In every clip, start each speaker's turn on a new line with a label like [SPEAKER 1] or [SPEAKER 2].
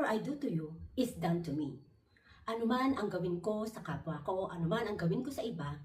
[SPEAKER 1] whatever I do to you is done to me. Anuman ang gawin ko sa kapwa ko, anuman ang gawin ko sa iba,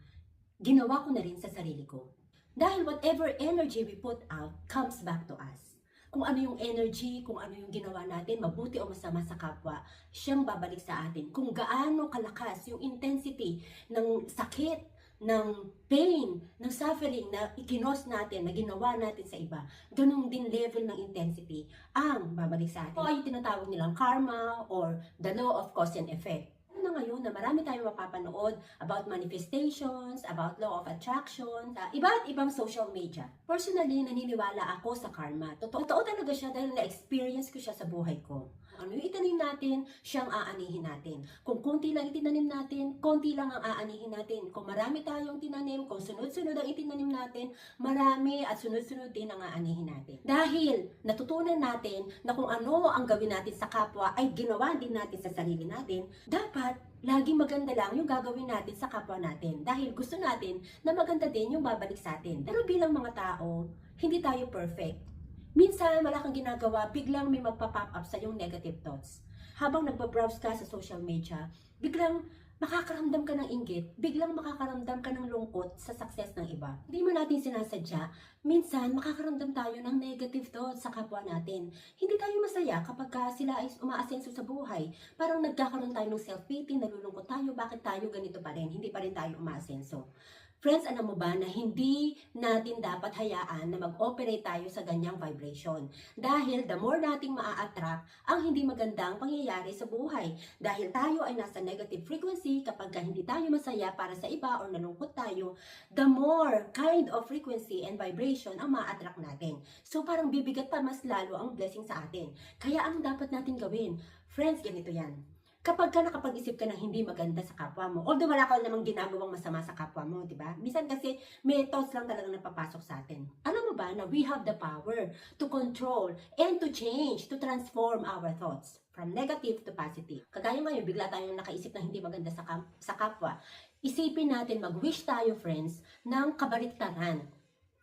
[SPEAKER 1] ginawa ko na rin sa sarili ko. Dahil whatever energy we put out comes back to us. Kung ano yung energy, kung ano yung ginawa natin, mabuti o masama sa kapwa, siyang babalik sa atin. Kung gaano kalakas yung intensity ng sakit, ng pain, ng suffering na ikinos natin, na ginawa natin sa iba, ganun din level ng intensity ang babalik sa atin. Ito ay yung tinatawag nilang karma or the law of cause and effect. Na ngayon na marami tayong mapapanood about manifestations, about law of attraction, sa iba't ibang social media. Personally, naniniwala ako sa karma. Totoo talaga siya dahil na-experience ko siya sa buhay ko. Ano yung itanim natin, siyang aanihin natin. Kung konti lang itinanim natin, konti lang ang aanihin natin. Kung marami tayong tinanim, kung sunod-sunod ang itinanim natin, marami at sunod-sunod din ang aanihin natin. Dahil natutunan natin na kung ano ang gawin natin sa kapwa ay ginawa din natin sa sarili natin, dapat laging maganda lang yung gagawin natin sa kapwa natin. Dahil gusto natin na maganda din yung babalik sa atin. Pero bilang mga tao, hindi tayo perfect. Minsan, wala kang ginagawa, biglang may magpa-pop up sa yung negative thoughts. Habang nagbabrowse ka sa social media, biglang makakaramdam ka ng inggit, biglang makakaramdam ka ng lungkot sa success ng iba. Hindi mo natin sinasadya, minsan makakaramdam tayo ng negative thoughts sa kapwa natin. Hindi tayo masaya kapag sila ay umaasenso sa buhay. Parang nagkakaroon tayo ng self-pity, nalulungkot tayo, bakit tayo ganito pa rin, hindi pa rin tayo umaasenso. Friends, alam mo ba na hindi natin dapat hayaan na mag-operate tayo sa ganyang vibration? Dahil the more nating maa-attract ang hindi magandang pangyayari sa buhay. Dahil tayo ay nasa negative frequency, kapag hindi tayo masaya para sa iba o nalungkot tayo, the more kind of frequency and vibration ang maa-attract natin. So parang bibigat pa mas lalo ang blessing sa atin. Kaya ang dapat natin gawin, friends, ganito yan. Kapag ka nakapag-isip ka ng hindi maganda sa kapwa mo, although wala ka namang ginagawang masama sa kapwa mo, di ba? Minsan kasi may thoughts lang talaga napapasok sa atin. Alam mo ba na we have the power to control and to change, to transform our thoughts from negative to positive. Kagaya ngayon, bigla tayong nakaisip na hindi maganda sa kapwa. Isipin natin, mag-wish tayo, friends, ng kabaliktaran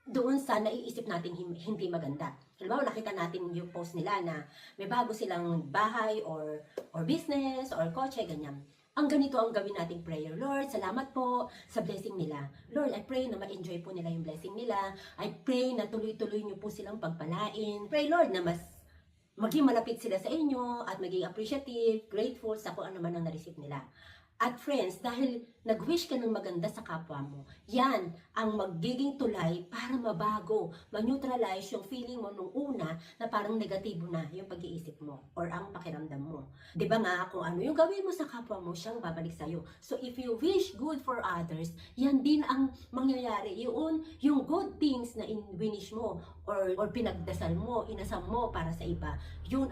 [SPEAKER 1] doon sa naiisip natin hindi maganda. Halimbawa, nakita natin yung post nila na may bago silang bahay or business or kotse, ganyan. Ang ganito ang gawin nating prayer. Lord, salamat po sa blessing nila. Lord, I pray na ma-enjoy po nila yung blessing nila. I pray na tuloy-tuloy niyo po silang pagpalain. Pray, Lord, na mas maging malapit sila sa inyo at maging appreciative, grateful sa kung ano man ang na-receive nila. At friends, dahil nag-wish ka ng maganda sa kapwa mo, yan ang magiging tulay para mabago, ma-neutralize yung feeling mo nung una na parang negatibo na yung pag-iisip mo or ang pakiramdam mo. Di ba nga, kung ano yung gawin mo sa kapwa mo, siyang babalik sa'yo. So if you wish good for others, yan din ang mangyayari. Yung good things na winish mo or pinagdasal mo, inasam mo para sa iba, yun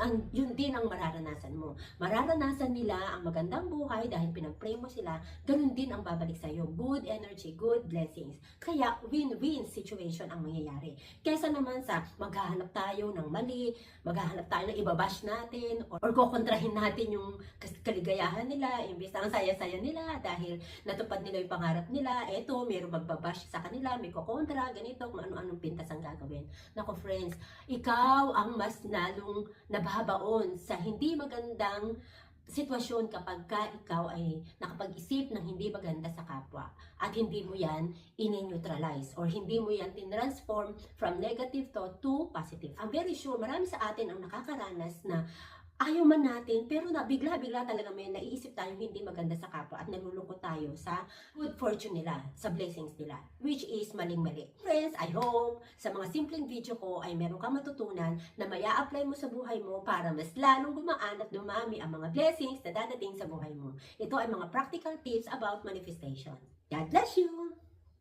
[SPEAKER 1] din ang mararanasan mo. Mararanasan nila ang magandang buhay dahil pinag-pray mo sila, ganun din ang babalik sa iyo. Good energy, good blessings. Kaya win-win situation ang mangyayari. Kaysa naman sa maghahanap tayo ng mali, maghahanap tayo ng ibabash natin, or kukontrahin natin yung kaligayahan nila, imbes na ang saya-saya nila dahil natupad nila yung pangarap nila, eto, mayroong magbabash sa kanila, may kukontra, ganito, kung ano-anong pintas ang gagawin. Nako friends, ikaw ang mas lalong nababaon sa hindi magandang sitwasyon kapag ikaw ay nakapag-isip ng hindi maganda sa kapwa at hindi mo yan in-neutralize or hindi mo yan tinransform from negative thought to positive. I'm very sure marami sa atin ang nakakaranas na ayaw man natin, pero bigla-bigla talaga may naiisip tayong hindi maganda sa kapwa at nalulungkot tayo sa good fortune nila, sa blessings nila, which is maling-mali. Friends, I hope sa mga simpleng video ko ay meron kang matutunan na maya-apply mo sa buhay mo para mas lalong gumaan at dumami ang mga blessings na dadating sa buhay mo. Ito ay mga practical tips about manifestation. God bless you!